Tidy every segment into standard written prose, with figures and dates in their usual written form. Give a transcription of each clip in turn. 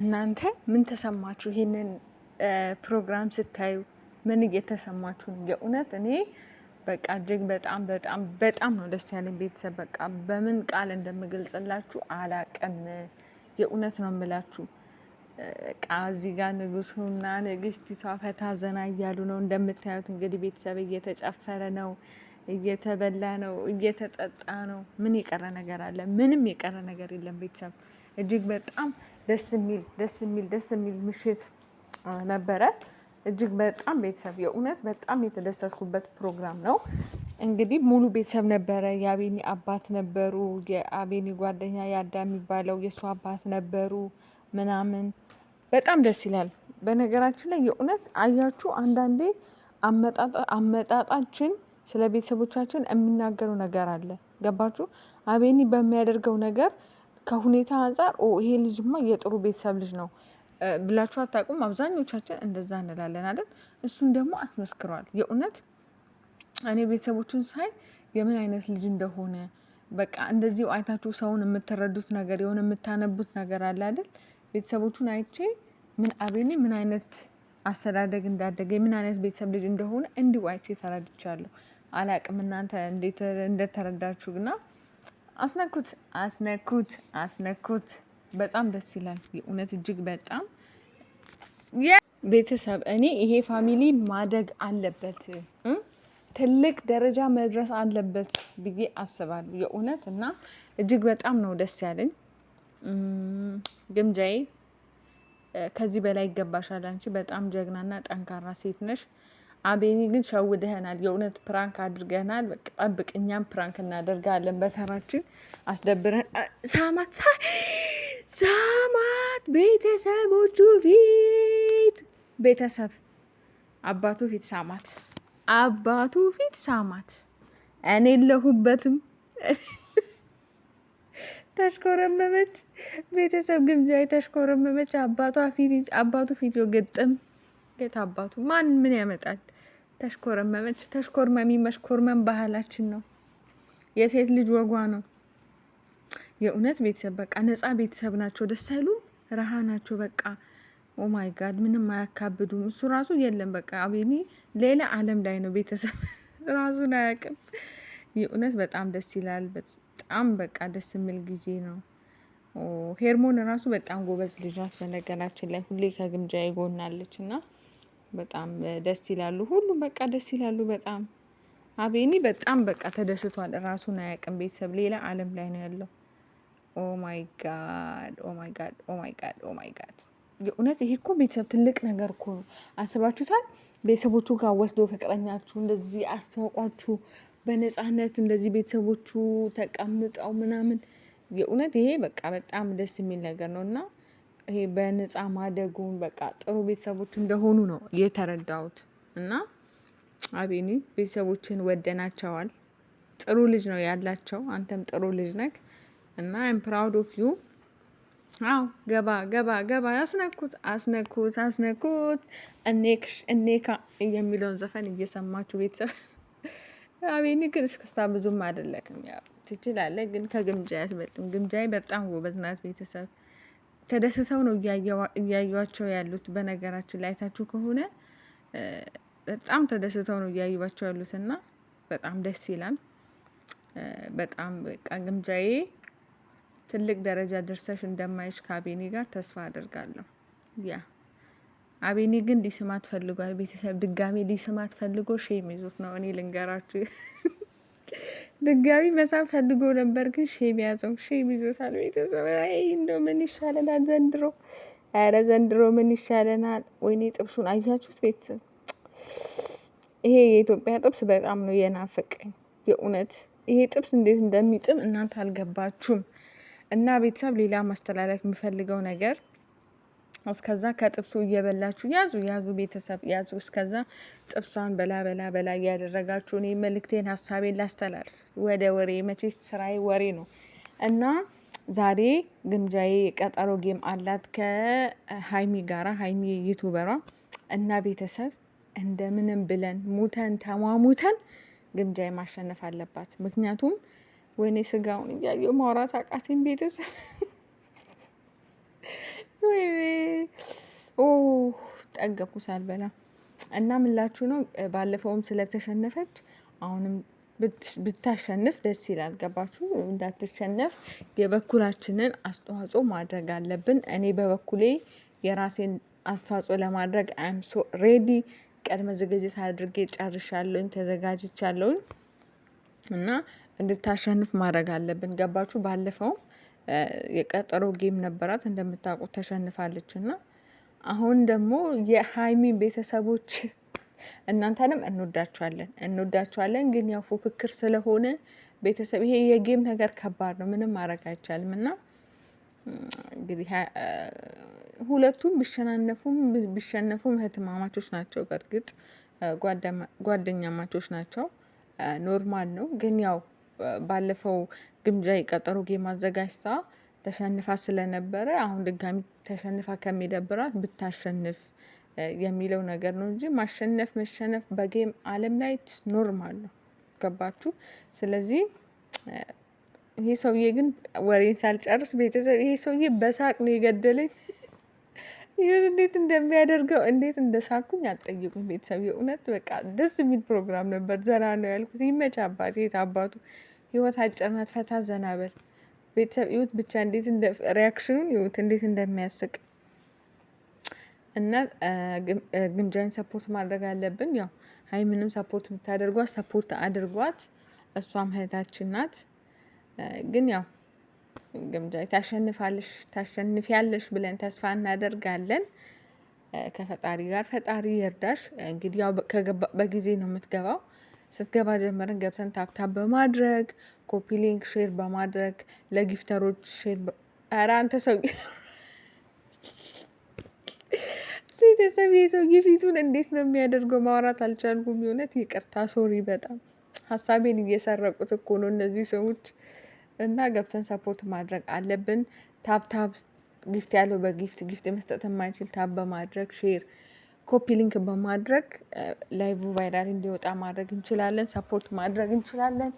እናንተ ምን ተሰማችሁ? ይሄንን ፕሮግራም ስታዩ ምን እየተሰማችሁ ነው? የእውነት እኔ በቃ እጅግ በጣም በጣም በጣም ነው ደስ ያለኝ ቤተሰብ። በቃ በምን ቃል እንደምገልጽላችሁ አላቅም። የእውነት ነው የምላችሁ። በቃ እዚህ ጋር ንጉሱና ንግስቲቷ ፈታ ዘና እያሉ ነው። እንደምታዩት እንግዲህ ቤተሰብ እየተጨፈረ ነው፣ እየተበላ ነው፣ እየተጠጣ ነው። ምን የቀረ ነገር አለ? ምንም የቀረ ነገር የለም ቤተሰብ። እጅግ በጣም ደስ የሚል ምሽት ነበረ። እጅግ በጣም ቤተሰብ የእውነት በጣም የተደሰትኩበት ፕሮግራም ነው። እንግዲህ ሙሉ ቤተሰብ ነበረ። የአቤኒ አባት ነበሩ፣ የአቤኒ ጓደኛ ያዳ የሚባለው የእሱ አባት ነበሩ ምናምን። በጣም ደስ ይላል። በነገራችን ላይ የእውነት አያችሁ፣ አንዳንዴ አመጣጣችን ስለ ቤተሰቦቻችን የሚናገረው ነገር አለ። ገባችሁ? አቤኒ በሚያደርገው ነገር ከሁኔታ አንፃር ይሄ ልጅማ የጥሩ ቤተሰብ ልጅ ነው ብላችሁ አታውቁም? አብዛኞቻችን እንደዛ እንላለን አይደል? እሱን ደግሞ አስመስክሯል። የእውነት እኔ ቤተሰቦቹን ሳይ የምን አይነት ልጅ እንደሆነ በቃ እንደዚሁ አይታችሁ ሰውን የምትረዱት ነገር የሆነ የምታነቡት ነገር አለ አይደል? ቤተሰቦቹን አይቼ ምን አቤኒ ምን አይነት አስተዳደግ እንዳደገ የምን አይነት ቤተሰብ ልጅ እንደሆነ እንዲሁ አይቼ ተረድቻለሁ። አላቅም እናንተ እንዴት እንደተረዳችሁ ግና አስነኩት። በጣም ደስ ይላል። የእውነት እጅግ በጣም ቤተሰብ እኔ ይሄ ፋሚሊ ማደግ አለበት፣ ትልቅ ደረጃ መድረስ አለበት ብዬ አስባለሁ። የእውነት እና እጅግ በጣም ነው ደስ ያለኝ። ግምጃዬ ከዚህ በላይ ይገባሻል። አንቺ በጣም ጀግናና ጠንካራ ሴት ነሽ። አቤኒ ግን ሸውደህናል። የእውነት ፕራንክ አድርገናል። በቃ ጠብቅ፣ እኛም ፕራንክ እናደርጋለን በተራችን አስደብረን። ሳማት ቤተሰቦቹ ፊት፣ ቤተሰብ አባቱ ፊት ሳማት። እኔ የለሁበትም። ተሽኮረመመች። ቤተሰብ ግምጃዬ ተሽኮረመመች። አባቱ ፊት ግጥም። ጌታ አባቱ ምን ያመጣል? ተሽኮረመመች። ተሽኮርመሚ መሽኮርመም ባህላችን ነው። የሴት ልጅ ወጓ ነው። የእውነት ቤተሰብ በቃ ነፃ ቤተሰብ ናቸው። ደስ አይሉም? ረሃ ናቸው በቃ። ኦማይ ጋድ ምንም አያካብዱም። እሱ ራሱ የለም በቃ አቤኒ ሌላ ዓለም ላይ ነው። ቤተሰብ ራሱን አያውቅም። የእውነት በጣም ደስ ይላል። በጣም በቃ ደስ የሚል ጊዜ ነው። ሄርሞን ራሱ በጣም ጎበዝ ልጅ ናት። በነገራችን ላይ ሁሌ ከግምጃ ይጎናለች እና በጣም ደስ ይላሉ። ሁሉም በቃ ደስ ይላሉ በጣም። አቤኒ በጣም በቃ ተደስቷል። ራሱን አያውቅም። ቤተሰብ ሌላ ዓለም ላይ ነው ያለው። ኦማይ ጋድ የእውነት ይሄ እኮ ቤተሰብ ትልቅ ነገር እኮ ነው። አስባችሁታል? ቤተሰቦቹ ጋር ወስዶ ፍቅረኛችሁ እንደዚህ አስተዋውቋችሁ በነፃነት እንደዚህ ቤተሰቦቹ ተቀምጠው ምናምን። የእውነት ይሄ በቃ በጣም ደስ የሚል ነገር ነው እና ይሄ በነፃ ማደጉን በቃ ጥሩ ቤተሰቦች እንደሆኑ ነው የተረዳሁት። እና አቤኒ ቤተሰቦችን ወደናቸዋል። ጥሩ ልጅ ነው ያላቸው። አንተም ጥሩ ልጅ ነክ እና አይም ፕራውድ ኦፍ ዩ። አዎ ገባ አስነኩት። እኔካ የሚለውን ዘፈን እየሰማችሁ ቤተሰብ። አቤኒ ግን እስክስታ ብዙም አይደለክም። ያው ትችላለህ፣ ግን ከግምጃ አትበልጥም። ግምጃዬ በጣም ጎበዝ ናት። ቤተሰብ ተደስተው ነው እያዩቸው ያሉት። በነገራችን ላይ አይታችሁ ከሆነ በጣም ተደስተው ነው እያዩቸው ያሉት እና በጣም ደስ ይላል። በጣም በቃ ግምጃዬ ትልቅ ደረጃ ደርሰሽ እንደማይሽ ከአቤኒ ጋር ተስፋ አደርጋለሁ። አቤኒ ግን ሊስማት ፈልጓል። ቤተሰብ ድጋሚ ሊስማት ፈልጎ ሼም ይዞት ነው። እኔ ልንገራችሁ ድጋሚ መሳም ፈልጎ ነበር፣ ግን ሼም ያዘው። ሼም ይዞታል። ቤተሰብ እንደው ምን ይሻለናል ዘንድሮ? ኧረ ዘንድሮ ምን ይሻለናል? ወይኔ ጥብሱን አያችሁት ቤተሰብ? ይሄ የኢትዮጵያ ጥብስ በጣም ነው የናፈቀኝ። የእውነት ይሄ ጥብስ እንዴት እንደሚጥም እናንተ አልገባችሁም። እና ቤተሰብ ሌላ ማስተላለፍ የምፈልገው ነገር እስከዛ ከጥብሱ እየበላችሁ ያዙ ቤተሰብ ያዙ። እስከዛ ጥብሷን በላ እያደረጋችሁ እኔ መልእክቴን ሀሳቤን ላስተላልፍ ወደ ወሬ። መቼስ ስራዬ ወሬ ነው እና ዛሬ ግምጃዬ የቀጠሮ ጌም አላት ከሀይሚ ጋራ፣ ሀይሚ ዩቱበሯ እና ቤተሰብ እንደምንም ብለን ሙተን ተሟሙተን ግምጃዬ ማሸነፍ አለባት። ምክንያቱም ወይኔ ስጋውን እያየሁ ማውራት አቃተኝ ቤተሰብ ወይኔ ኦ ጠገብኩ ሳልበላ እና ምላችሁ ነው። ባለፈውም ስለተሸነፈች አሁንም ብታሸንፍ ደስ ይላል። ገባችሁ? እንዳትሸነፍ የበኩላችንን አስተዋጽኦ ማድረግ አለብን። እኔ በበኩሌ የራሴን አስተዋጽኦ ለማድረግ አይም ሶ ሬዲ ቅድመ ዝግጅት አድርጌ ጨርሻለሁኝ፣ ተዘጋጅቻለሁኝ እና እንድታሸንፍ ማድረግ አለብን። ገባችሁ? ባለፈው የቀጠሮ ጌም ነበራት እንደምታውቁት ተሸንፋለች እና አሁን ደግሞ የሀይሚ ቤተሰቦች እናንተንም እንወዳችኋለን ግን ያው ፉክክር ስለሆነ ቤተሰብ ይሄ የጌም ነገር ከባድ ነው። ምንም ማድረግ አይቻልም እና እንግዲህ ሁለቱም ቢሸነፉም እህትማማቾች ናቸው። በእርግጥ ጓደኛማቾች ናቸው። ኖርማል ነው። ግን ያው ባለፈው ግምጃ የቀጠሮ ጌም አዘጋጅታ ተሸንፋ ስለነበረ አሁን ድጋሚ ተሸንፋ ከሚደብራት ብታሸንፍ የሚለው ነገር ነው እንጂ ማሸነፍ መሸነፍ በጌም ዓለም ላይ ኖርማል ነው። ገባችሁ? ስለዚህ ይሄ ሰውዬ ግን ወሬን ሳልጨርስ ቤተሰብ ይሄ ሰውዬ በሳቅ ነው የገደለኝ። ይሁን እንዴት እንደሚያደርገው እንዴት እንደሳኩኝ አትጠይቁኝ ቤተሰብ። የእውነት በቃ ደስ የሚል ፕሮግራም ነበር። ዘና ነው ያልኩት። ይመች አባቴ የት አባቱ ህይወት አጭር ናት። ፈታ ዘና በል ቤተሰብ። ይሁት ብቻ እንዴት ሪያክሽኑን ይሁት እንዴት እንደሚያስቅ እና ግምጃን ሰፖርት ማድረግ አለብን። ያው ሀይሚንም ሰፖርት የምታደርጓት ሰፖርት አድርጓት። እሷም እህታችን ናት። ግን ያው ግምጃ ታሸንፊያለሽ ብለን ተስፋ እናደርጋለን። ከፈጣሪ ጋር ፈጣሪ ይርዳሽ። እንግዲህ ያው በጊዜ ነው የምትገባው። ስትገባ ጀመረን ገብተን ታብታብ በማድረግ ኮፒ ሊንክ ሼር በማድረግ ለጊፍተሮች ሼር ኧረ አንተ ሰው ቤተሰብ የሰውዬ ፊቱን እንዴት ነው የሚያደርገው? ማውራት አልቻልኩም። የእውነት ይቅርታ ሶሪ። በጣም ሀሳቤን እየሰረቁት እኮ ነው እነዚህ ሰዎች። እና ገብተን ሰፖርት ማድረግ አለብን። ታብታብ ጊፍት ያለው በጊፍት መስጠት የማይችል ታብ በማድረግ ሼር ኮፒ ሊንክ በማድረግ ላይቭ ቫይራል እንዲወጣ ማድረግ እንችላለን። ሰፖርት ማድረግ እንችላለን።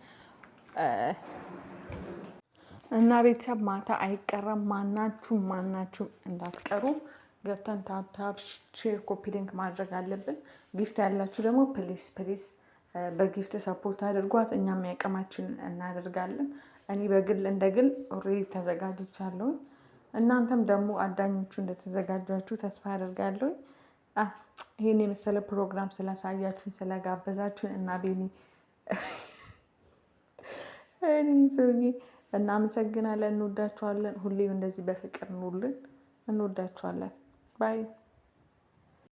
እና ቤተሰብ ማታ አይቀረም። ማናችሁም እንዳትቀሩ። ገብተን ታብታብ ሼር ኮፒ ሊንክ ማድረግ አለብን። ጊፍት ያላችሁ ደግሞ ፕሊስ በጊፍት ሰፖርት አድርጓት። እኛም ያቅማችንን እናደርጋለን። እኔ እንደ ግል ኦልሬዲ ተዘጋጅቻለሁኝ። እናንተም ደግሞ አዳኞቹ እንደተዘጋጃችሁ ተስፋ አደርጋለሁኝ። ይሄን የመሰለ ፕሮግራም ስላሳያችሁኝ ስለጋበዛችሁን እና ቤኒ ሰውዬ እናመሰግናለን። እንወዳችኋለን። ሁሌም እንደዚህ በፍቅር ኑሩልን። እንወዳችኋለን። ባይ